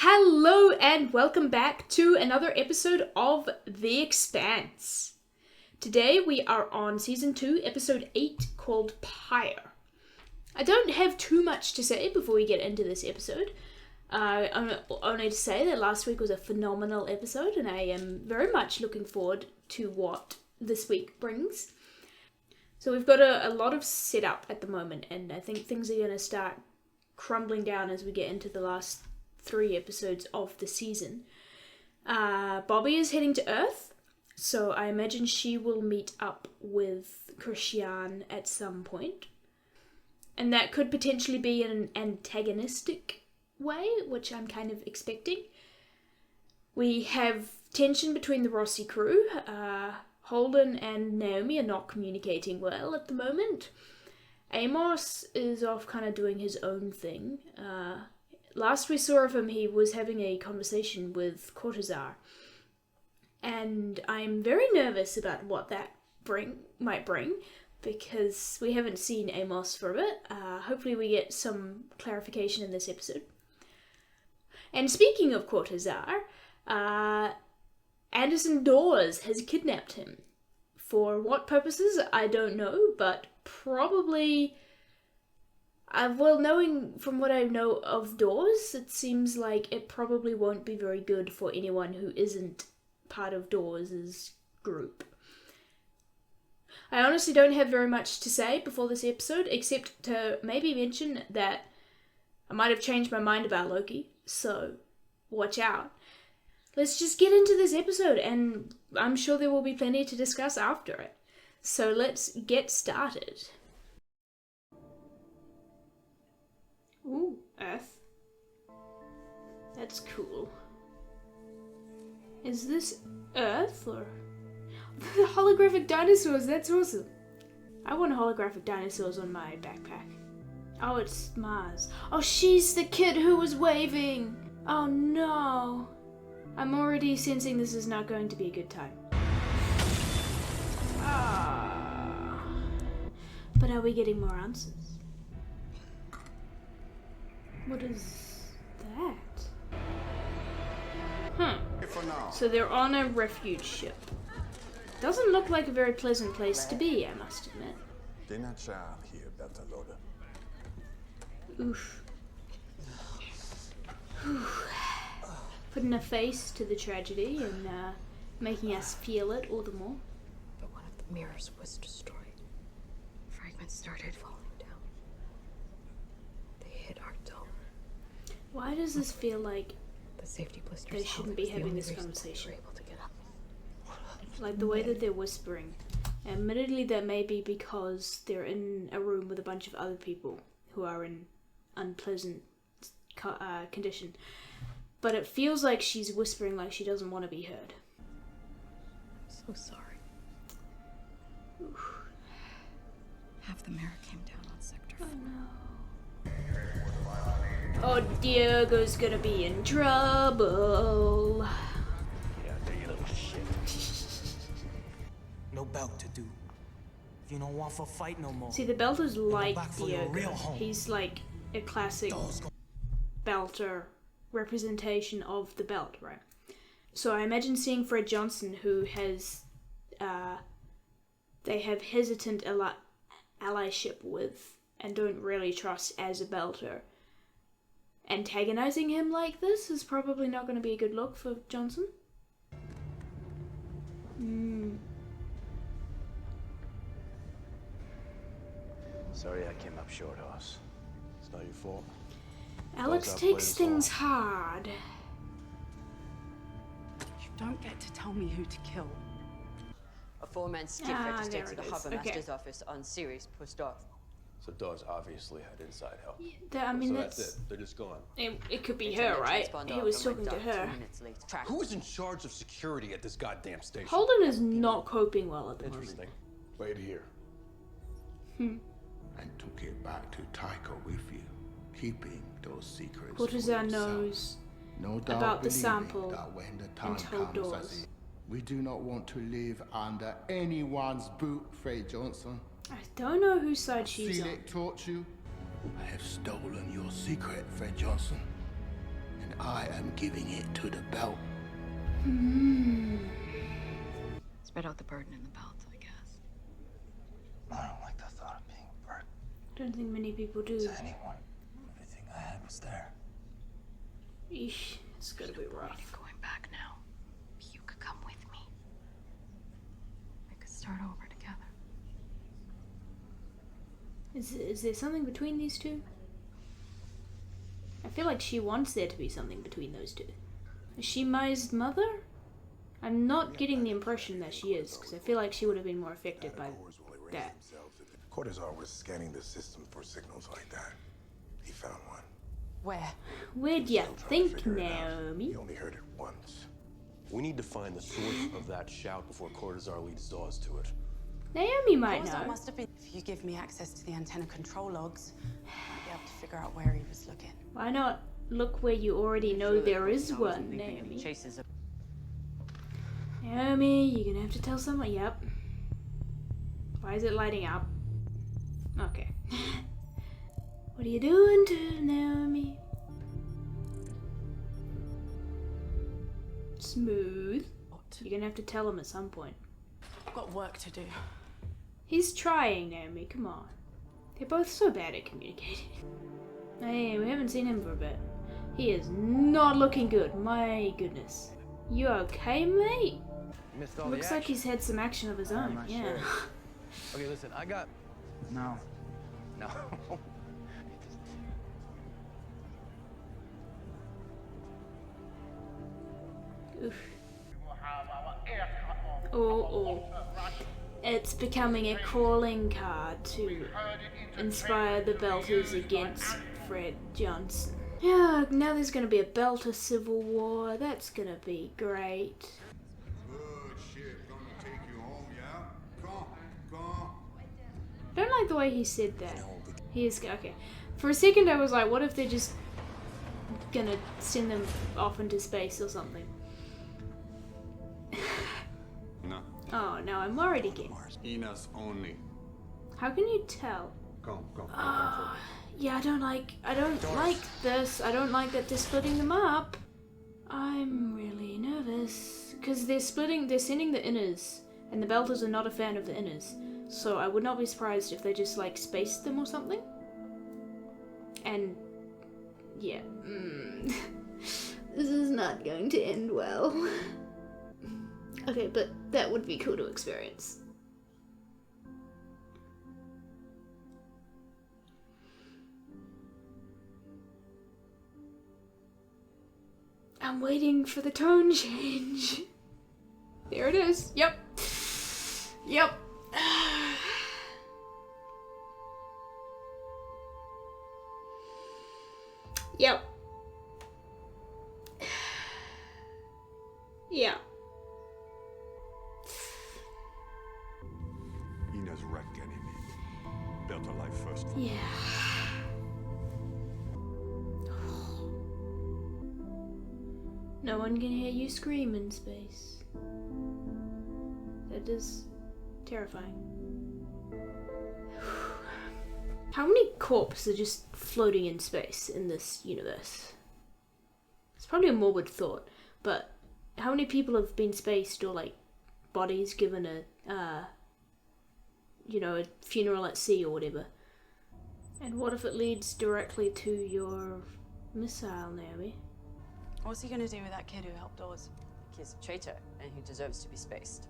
Hello and welcome back to another episode of The Expanse. Today we are on Season 2, Episode 8, called Pyre. I don't have too much to say before we get into this episode. Only to say that last week was a phenomenal episode and I am very much looking forward to what this week brings. So we've got a lot of setup at the moment, and I think things are going to start crumbling down as we get into the last 3 episodes of the season. Bobby is heading to Earth, so I imagine she will meet up with Christian at some point. And that could potentially be in an antagonistic way, which I'm kind of expecting. We have tension between the Rossi crew. Holden and Naomi are not communicating well at the moment. Amos is off kind of doing his own thing. Last we saw of him, he was having a conversation with Cortazar. And I'm very nervous about what that might bring, because we haven't seen Amos for a bit. Hopefully we get some clarification in this episode. And speaking of Cortazar, Anderson Dawes has kidnapped him. For what purposes, I don't know, but probably... well, knowing from what I know of Dawes, it seems like it probably won't be very good for anyone who isn't part of Dawes' group. I honestly don't have very much to say before this episode, except to maybe mention that I might have changed my mind about Loki, so watch out. Let's just get into this episode, and I'm sure there will be plenty to discuss after it. So let's get started. Ooh, Earth. That's cool. Is this Earth, or... the holographic dinosaurs, that's awesome. I want holographic dinosaurs on my backpack. Oh, it's Mars. Oh, she's the kid who was waving! Oh no! I'm already sensing this is not going to be a good time. But are we getting more answers? What is that? So they're on a refuge ship. Doesn't look like a very pleasant place to be, I must admit. Oof. Putting a face to the tragedy and making us feel it all the more. But one of the mirrors was destroyed. Fragments started falling down. They hit our dome. Why does this feel like the safety blisters they shouldn't be having this conversation? Like the way that they're whispering. Admittedly, that may be because they're in a room with a bunch of other people who are in unpleasant condition. But it feels like she's whispering like she doesn't want to be heard. I'm so sorry. Oof. Half the mirror came down on Sector 4. Oh no. Oh, Diego's gonna be in trouble. Yeah, you little shit. No belt to do. If you don't want for fight no more. See, the Belter's like back for your real Diego. home. He's like a classic Belter representation of the belt, right? So I imagine seeing Fred Johnson, who has they have hesitant allyship with and don't really trust as a Belter. Antagonizing him like this is probably not going to be a good look for Johnson. Sorry I came up short, Hoss. It's not your fault. Alex takes things hard. You don't get to tell me who to kill. A 4-man stick registered to the Harbour Master's office on Sirius pushed off. So Dawes obviously had inside help. I mean, so that's it. They're just gone. It could be her, right? He was talking to her. Who is in charge of security at this goddamn station? Holden is not coping well at the Interesting. Wait here. And took it back to Tyco with you, keeping those secrets. Cortazar knows no doubt about the believing sample that when the time and told comes, Dawes. we do not want to live under anyone's boot, Fred Johnson. I don't know whose side she's on. Felix taught you. I have stolen your secret, Fred Johnson. And I am giving it to the belt. Spread out the burden in the belt, I guess. I don't like the thought of being a burden Don't think many people do. to anyone. Everything I had was there. Eesh, it's gonna be rough. Going back now. You could come with me. We could start over together. Is there something between these two? I feel like she wants there to be something between those two. Is she Mai's mother? I'm not getting the impression that she is, because I feel like she would have been more affected by that. Cortazar was scanning the system for signals like that. He found one. Where? Where'd ya Still trying to think, figure it out. Naomi? He only heard it once. We need to find the source of that shout before Cortazar leads Dawes to it. Naomi might That know. must have been. If you give me access to the antenna control logs, I might be able to figure out where he was looking. Why not look where you already know there is I wasn't one, thinking of Naomi? Chases of Naomi, you're gonna have to tell someone. Yep. Why is it lighting up? Okay. What are you doing to Naomi? Smooth. You're gonna have to tell him at some point. I've got work to do. He's trying, Naomi. Come on. They're both so bad at communicating. Hey, we haven't seen him for a bit. He is not looking good. My goodness. You okay, mate? Missed all Looks the like action. he's had some action of his own. not Yeah. sure. Okay, listen, I got... No. No. Oof. Oh. It's becoming a calling card to inspire the Belters against Fred Johnson. Yeah, now there's gonna be a Belter civil war. That's gonna be great. Good ship gonna take you home, yeah? Come. I don't like the way he said that. He is okay. For a second, I was like, what if they're just gonna send them off into space or something? No. Oh no, I'm worried again. Enos only. How can you tell? Come. Yeah, I don't like this. I don't like that they're splitting them up. I'm really nervous because they're sending the inners, and the Belters are not a fan of the inners. So I would not be surprised if they just like spaced them or something. And yeah, this is not going to end well. Okay, but that would be cool to experience. I'm waiting for the tone change. There it is. Yep. Yep. Yep. Yeah. Enos wrecked Ganymede. Built a life first. Yeah. No one can hear you scream in space. That is terrifying. How many corpses are just floating in space in this universe? It's probably a morbid thought, but how many people have been spaced or like bodies given a a funeral at sea or whatever? And what if it leads directly to your missile, Naomi? What's he gonna do with that kid who helped Dawes? He's a traitor, and he deserves to be spaced.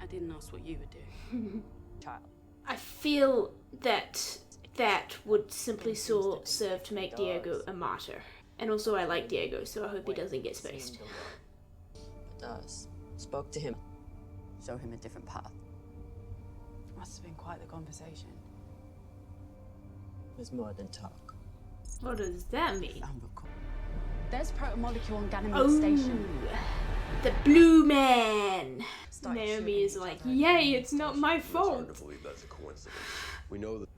I didn't ask what you would do. Child. I feel that would simply serve to make Diego a martyr. And also I like Diego, so I hope he doesn't get spaced. It does. Spoke to him. Show him a different path. Must have been quite the conversation. It was more than talk. What does that mean? There's protomolecule on Ganymede Oh, station. the blue man. Started Naomi shooting is each like, other. yay, it's not my It's hard fault. to believe that's a coincidence. We know that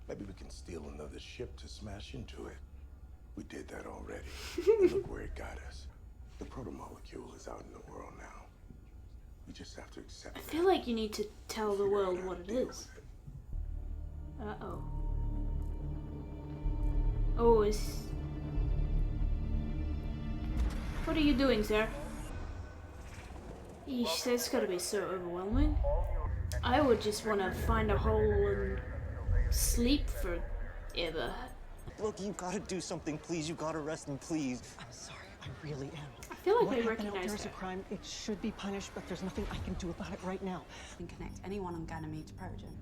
maybe we can steal another ship to smash into it. We did that already. And look where it got us. The protomolecule is out in the world now. We just have to accept I it. feel like you need to tell the Figure out world how what to it deal is. with it. Uh-oh. Oh, it's... What are you doing, sir? Eesh, that's gotta be so overwhelming. I would just want to find a hole and sleep forever. Look, you gotta do something, please. You gotta arrest him, please. I'm sorry, I really am. I feel like What I happened out recognize there is a that. crime. It should be punished, but there's nothing I can do about it right now. And connect anyone on Ganymede to Progen.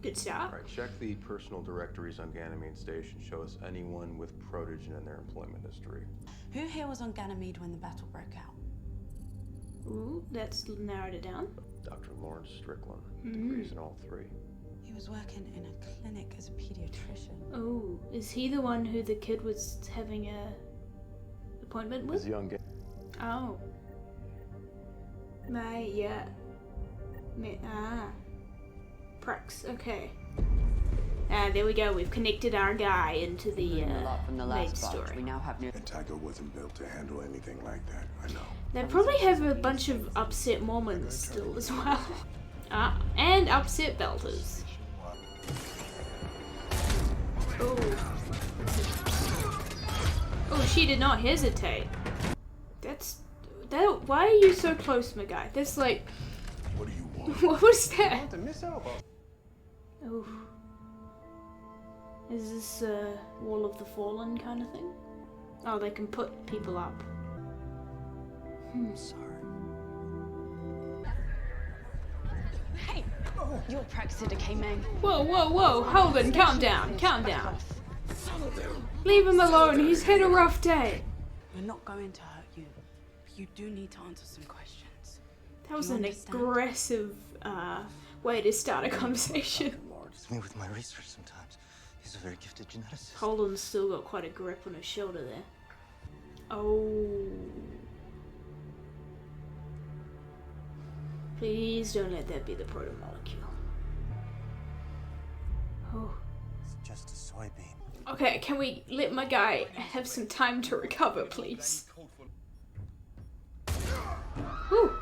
Good start. All right, check the personal directories on Ganymede Station. Show us anyone with protogen in their employment history. Who here was on Ganymede when the battle broke out? Ooh, that's narrowed it down. Dr. Lawrence Strickland. Degrees in all three. He was working in a clinic as a pediatrician. Oh, is he the one who the kid was having a appointment with? His young Oh. Yeah. Pricks, okay. There we go, we've connected our guy into the Learning a lot from the main last batch. story. We now have new. And Tyco wasn't built to handle anything like that, I know. They probably have a bunch of upset Mormons still as well. And upset Belters. Oh. Oh, she did not hesitate. Why are you so close, my guy? That's like... What do you want? What was that? To miss out on. Oh. Is this a Wall of the Fallen kind of thing? Oh, they can put people up. Sorry. Hey! Your Praxidicate man. Whoa, whoa, whoa, Holden, calm down, calm down. Leave him alone, he's had a rough day. We're not going to hurt you. But you do need to answer some questions. That was You an understand? aggressive way to start a conversation. It's me with my research sometimes. He's a very gifted geneticist. Holden's still got quite a grip on his shoulder there. Oh. Please don't let that be the protomolecule. Oh. It's just a soybean. Okay, can we let my guy have some time to recover, please? Whew.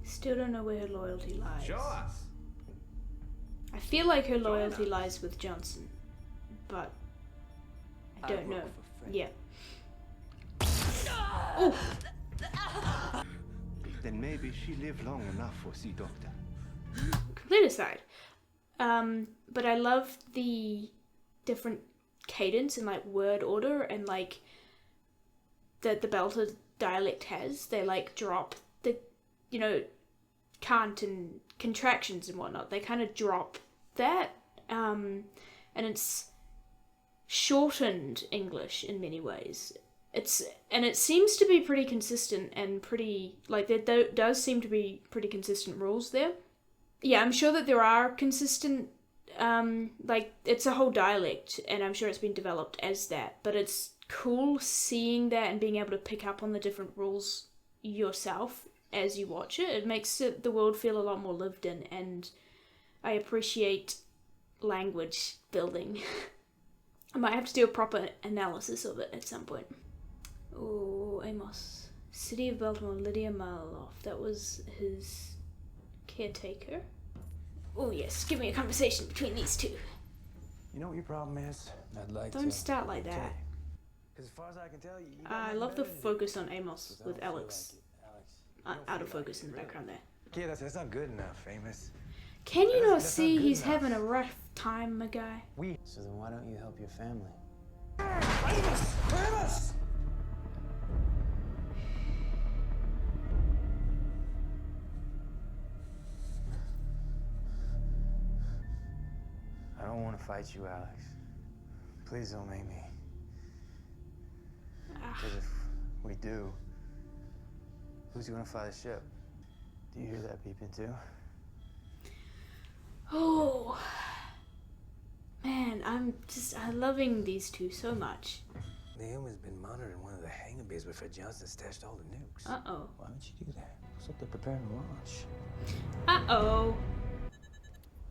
Still don't know where her loyalty lies. Show us. I feel like her loyalty lies with Johnson, but I don't know. Yeah. Oh, Then maybe she lived long enough for see doctor. complete aside. But I love the different cadence and like word order and like that the Belter dialect has. They like drop the, can't and contractions and whatnot. They kind of drop that, and it's shortened English in many ways. It seems to be pretty consistent and pretty, like, there does seem to be pretty consistent rules there. Yeah, I'm sure that there are consistent, it's a whole dialect, and I'm sure it's been developed as that, but it's cool seeing that and being able to pick up on the different rules yourself as you watch it. It makes the world feel a lot more lived in, and I appreciate language building. I might have to do a proper analysis of it at some point. Oh, Amos. City of Baltimore, Lydia Maloff. That was his caretaker. Oh yes, give me a conversation between these two. You know what your problem is? I'd like Don't start like that. Because as far as I can tell, you I love the focus on Amos with Alex. Out of focus in the background there. Yeah, that's not good enough, Amos. Can you not That's not see good he's enough. having a rough time, my guy? So then why don't you help your family? Amos! Amos! I don't want to fight you, Alex. Please don't make me. Because if we do, who's gonna fly the ship? Do you hear that beeping too? Oh, man, I'm loving these two so much. Naomi's been monitoring one of the hangar bays where Fred Johnson stashed all the nukes. Uh-oh. Why would she do that? Looks like they're preparing to launch. Uh-oh.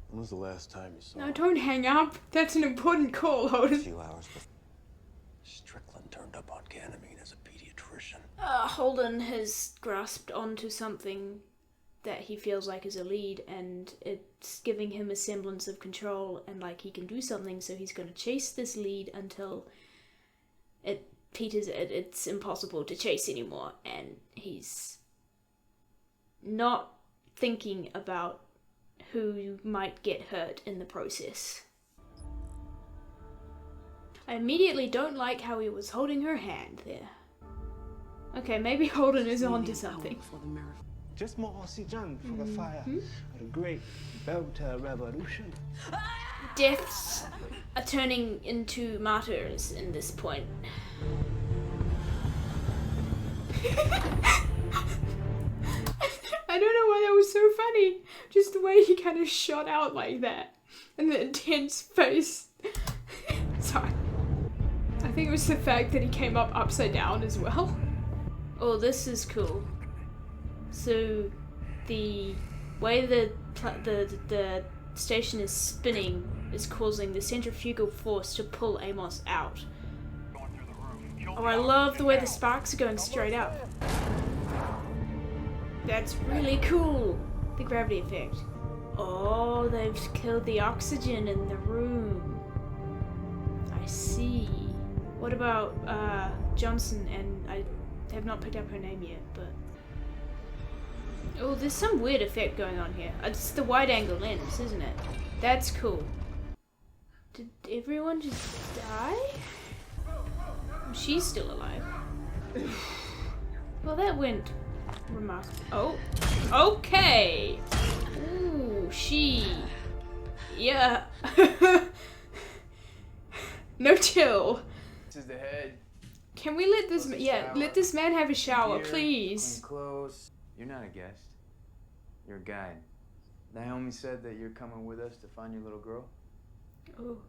When was the last time you saw No, don't hang up. That's an important call, Holden. A few hours before Strickland turned up on Ganymede as a pediatrician. Holden has grasped onto something that he feels like is a lead, and it's giving him a semblance of control, and like he can do something, so he's going to chase this lead until it's impossible to chase anymore, and he's not thinking about who might get hurt in the process. I immediately don't like how he was holding her hand there. Okay, maybe Holden is onto something. Just more oxygen for the fire. A great Belter revolution. Deaths are turning into martyrs in this point. I don't know why that was so funny. Just the way he kind of shot out like that. And the intense face. Sorry. I think it was the fact that he came up upside down as well. Oh, this is cool. So, the way the station is spinning is causing the centrifugal force to pull Amos out. Oh, I love the way the sparks are going straight up. That's really cool. The gravity effect. Oh, they've killed the oxygen in the room. I see. What about Johnson? And I have not picked up her name yet, but... Oh, there's some weird effect going on here. It's the wide angle lens, isn't it? That's cool. Did everyone just die? She's still alive. Well, that went remarkable. Oh, okay. Ooh, yeah. No chill. This is the head. Can we let this let this man have a shower, please? Clean clothes. You're not a guest. You're a guide. Naomi said that you're coming with us to find your little girl. Oh,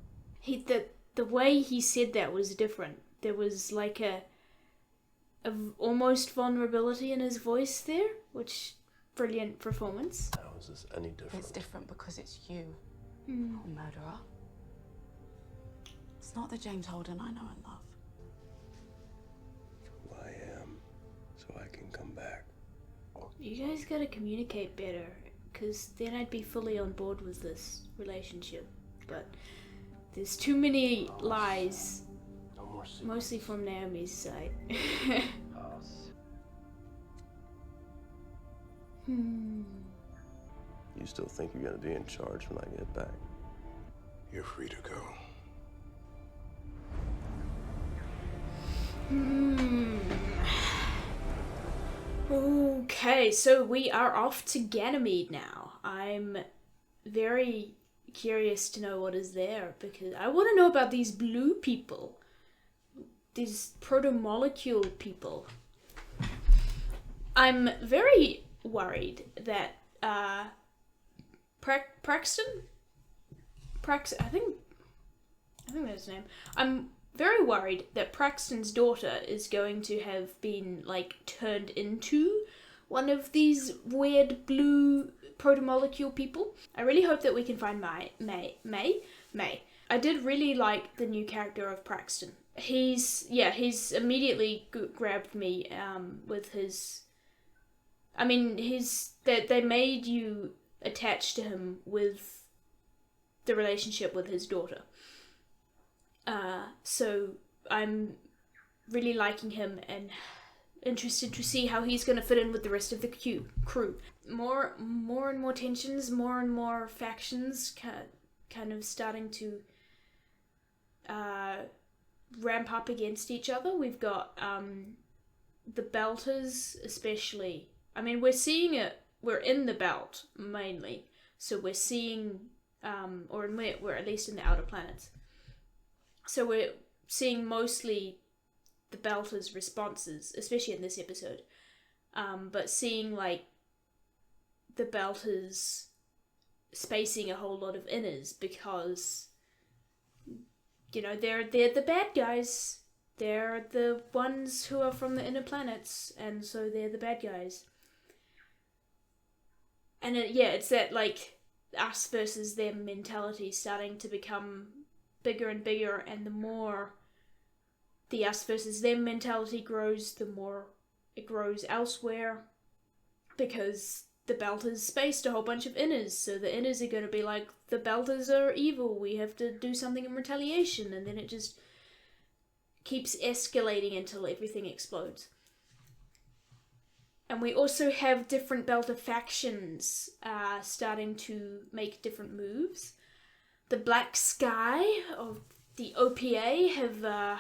the way he said that was different. There was like a almost vulnerability in his voice there, which brilliant performance. How is this any different? It's different because it's you, murderer. It's not the James Holden I know and love. Who I am, so I can come back. You guys gotta communicate better, because then I'd be fully on board with this relationship. But there's too many lies, No more secrets. mostly from Naomi's side. You still think you're gonna be in charge when I get back? You're free to go. Okay, so we are off to Ganymede now. I'm very curious to know what is there, because I want to know about these blue people. These protomolecule people. I'm very worried that Praxton? I think that's his name. I'm very worried that Praxton's daughter is going to have been, like, turned into one of these weird blue protomolecule people. I really hope that we can find May. I did really like the new character of Praxton. He's immediately grabbed me with his... I mean, they made you attached to him with the relationship with his daughter. So I'm really liking him and interested to see how he's going to fit in with the rest of the crew. More and more tensions, more and more factions kind of starting to ramp up against each other. We've got the Belters especially. I mean, we're seeing it, we're in the belt mainly, so we're seeing, we're at least in the outer planets. So we're seeing mostly the Belters' responses, especially in this episode. But seeing, like, the Belters spacing a whole lot of inners because, you know, they're the bad guys. They're the ones who are from the inner planets, and so they're the bad guys. And it's that, like, us versus them mentality starting to become bigger and bigger, and the more the us versus them mentality grows, the more it grows elsewhere, because the Belters spaced a whole bunch of inners, so the inners are going to be like, the Belters are evil, we have to do something in retaliation, and then it just keeps escalating until everything explodes. And we also have different Belter factions starting to make different moves. The Black Sky of the OPA have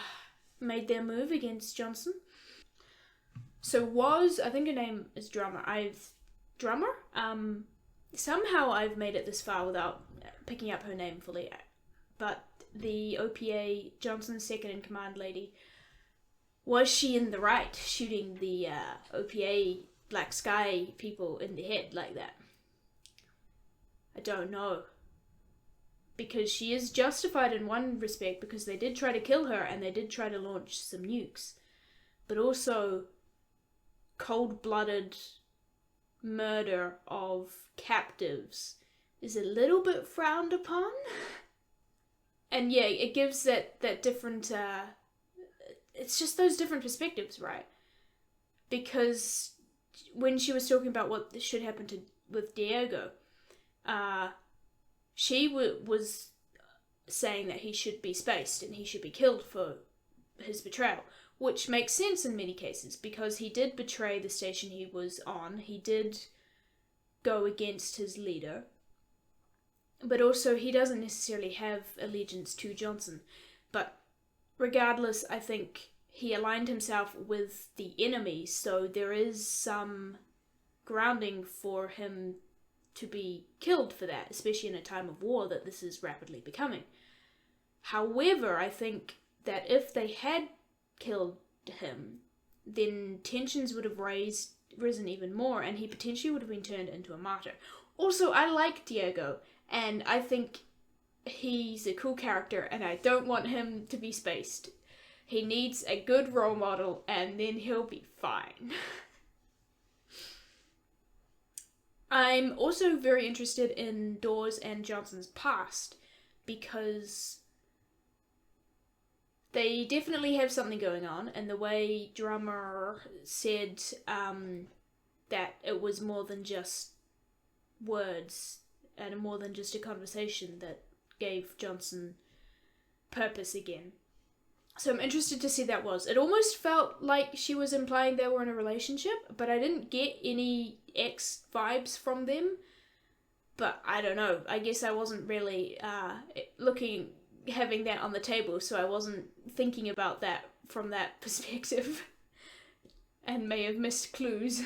made their move against Johnson. So I think her name is Drummer. Somehow I've made it this far without picking up her name fully. But the OPA, Johnson's second in command lady, was she in the right, shooting the OPA Black Sky people in the head like that? I don't know. Because she is justified in one respect, because they did try to kill her and they did try to launch some nukes. But also, cold-blooded murder of captives is a little bit frowned upon. And yeah, it gives that different, it's just those different perspectives, right? Because when she was talking about what should happen with Diego, she was saying that he should be spaced and he should be killed for his betrayal, which makes sense in many cases, because he did betray the station he was on, he did go against his leader, but also he doesn't necessarily have allegiance to Johnson. But regardless, I think he aligned himself with the enemy, so there is some grounding for him to be killed for that, especially in a time of war that this is rapidly becoming. However, I think that if they had killed him, then tensions would have risen even more, and he potentially would have been turned into a martyr. Also, I like Diego, and I think he's a cool character, and I don't want him to be spaced. He needs a good role model, and then he'll be fine. I'm also very interested in Dawes and Johnson's past, because they definitely have something going on, and the way Drummer said that it was more than just words and more than just a conversation that gave Johnson purpose again. So I'm interested to see that was. It almost felt like she was implying they were in a relationship, but I didn't get any ex vibes from them. But I don't know. I guess I wasn't really having that on the table, so I wasn't thinking about that from that perspective. And may have missed clues.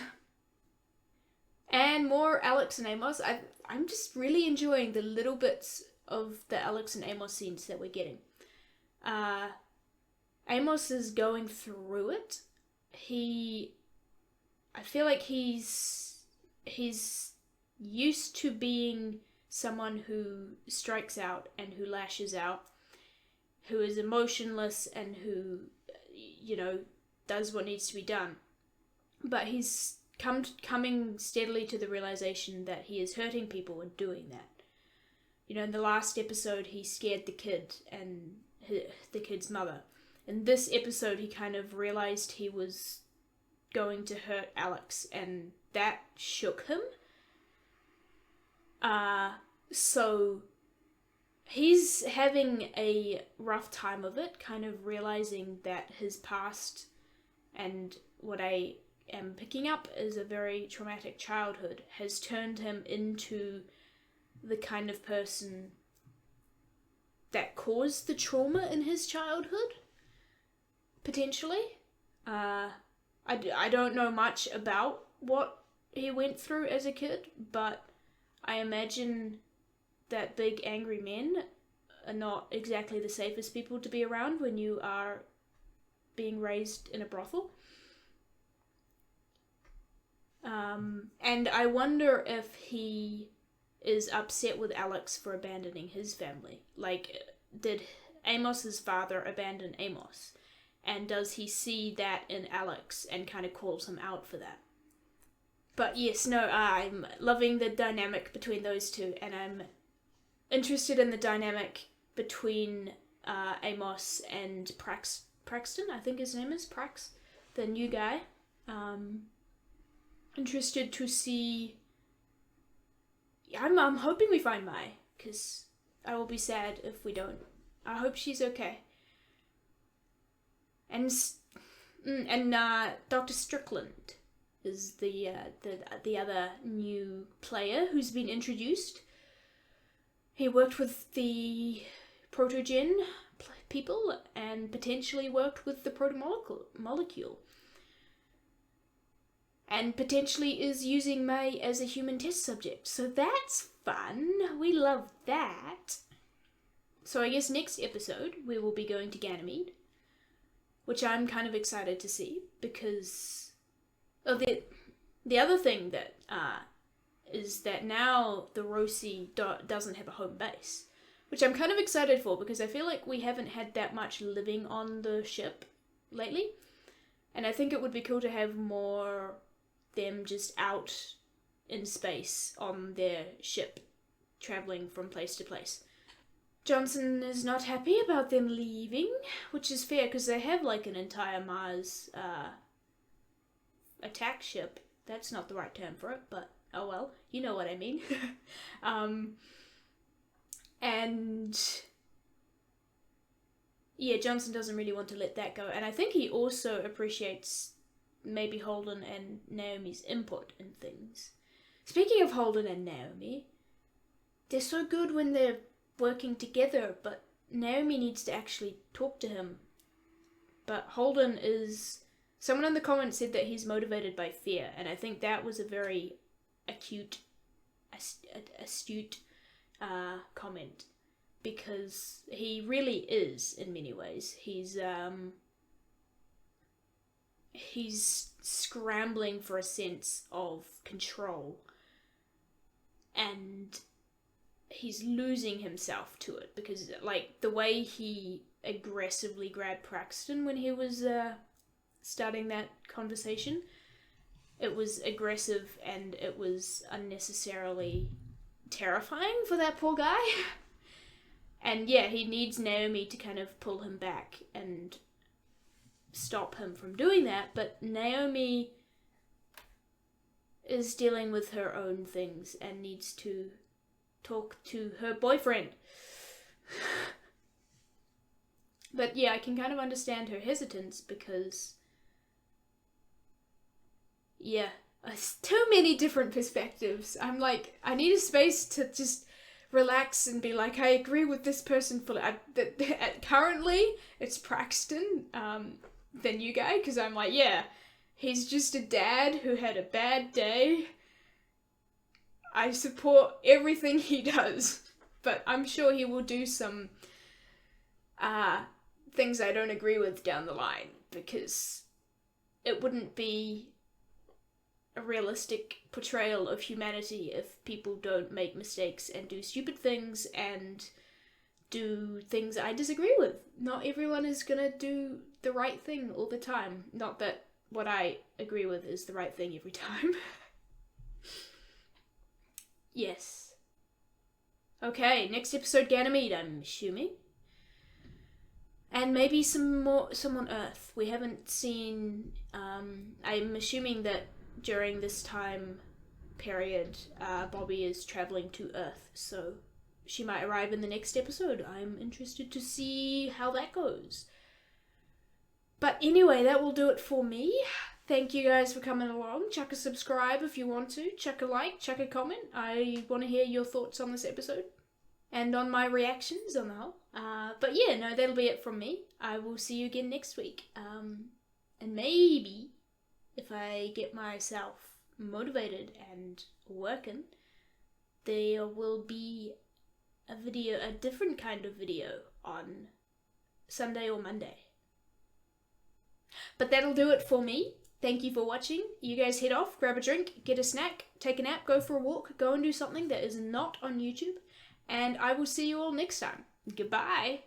And more Alex and Amos. I'm just really enjoying the little bits of the Alex and Amos scenes that we're getting. Amos is going through it. I feel like he's used to being someone who strikes out and who lashes out, who is emotionless and who, does what needs to be done. But he's coming steadily to the realization that he is hurting people and doing that. In the last episode, he scared the kid and the kid's mother. In this episode, he kind of realized he was going to hurt Alex, and that shook him. So he's having a rough time of it, kind of realizing that his past and what I am picking up is a very traumatic childhood has turned him into the kind of person that caused the trauma in his childhood. Potentially. I don't know much about what he went through as a kid, but I imagine that big angry men are not exactly the safest people to be around when you are being raised in a brothel. And I wonder if he is upset with Alex for abandoning his family. Like, did Amos's father abandon Amos? And does he see that in Alex and kind of calls him out for that? But yes, no, I'm loving the dynamic between those two, and I'm interested in the dynamic between Amos and Praxton, I think his name is Prax, the new guy. Interested to see... I'm hoping we find Mai, because I will be sad if we don't. I hope she's okay. And Dr. Strickland is the other new player who's been introduced. He worked with the protogen people and potentially worked with the protomolecule. And potentially is using May as a human test subject. So that's fun. We love that. So I guess next episode we will be going to Ganymede, which I'm kind of excited to see because the other thing that is that now the Rosie doesn't have a home base, which I'm kind of excited for because I feel like we haven't had that much living on the ship lately, and I think it would be cool to have more them just out in space on their ship, traveling from place to place. Johnson is not happy about them leaving, which is fair because they have like an entire Mars attack ship. That's not the right term for it, but oh well, you know what I mean. And yeah, Johnson doesn't really want to let that go, and I think he also appreciates maybe Holden and Naomi's input in things. Speaking of Holden and Naomi, they're so good when they're working together, but Naomi needs to actually talk to him. But Holden is... Someone in the comments said that he's motivated by fear, and I think that was a very astute comment, because he really is in many ways. He's scrambling for a sense of control, and he's losing himself to it, because like the way he aggressively grabbed Praxton when he was starting that conversation, it was aggressive and it was unnecessarily terrifying for that poor guy. And yeah, he needs Naomi to kind of pull him back and stop him from doing that, but Naomi is dealing with her own things and needs to talk to her boyfriend. But yeah, I can kind of understand her hesitance because yeah, too many different perspectives. I'm like, I need a space to just relax and be like, I agree with this person fully. Currently, it's Praxton, the new guy, because I'm like, yeah, he's just a dad who had a bad day. I support everything he does, but I'm sure he will do some things I don't agree with down the line, because it wouldn't be a realistic portrayal of humanity if people don't make mistakes and do stupid things and do things I disagree with. Not everyone is gonna do the right thing all the time. Not that what I agree with is the right thing every time. Yes. Okay, next episode Ganymede, I'm assuming. And maybe some on Earth. We haven't seen... I'm assuming that during this time period, Bobby is traveling to Earth, so she might arrive in the next episode. I'm interested to see how that goes. But anyway, that will do it for me. Thank you guys for coming along. Chuck a subscribe if you want to. Chuck a like, chuck a comment. I want to hear your thoughts on this episode and on my reactions on the whole. But yeah, no, that'll be it from me. I will see you again next week. And maybe if I get myself motivated and working, there will be a different kind of video on Sunday or Monday. But that'll do it for me. Thank you for watching. You guys head off, grab a drink, get a snack, take a nap, go for a walk, go and do something that is not on YouTube. And I will see you all next time. Goodbye.